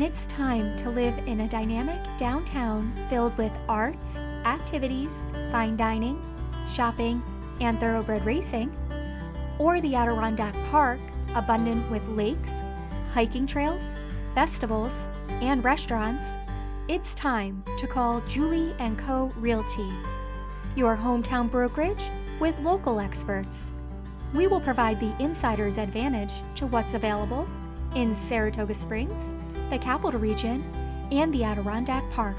when it's time to live in a dynamic downtown filled with arts, activities, fine dining, shopping, and thoroughbred racing, or the Adirondack Park, abundant with lakes, hiking trails, festivals, and restaurants, it's time to call Julie & Co. Realty, your hometown brokerage with local experts. We will provide the insider's advantage to what's available in Saratoga Springs, the Capital Region, and the Adirondack Park.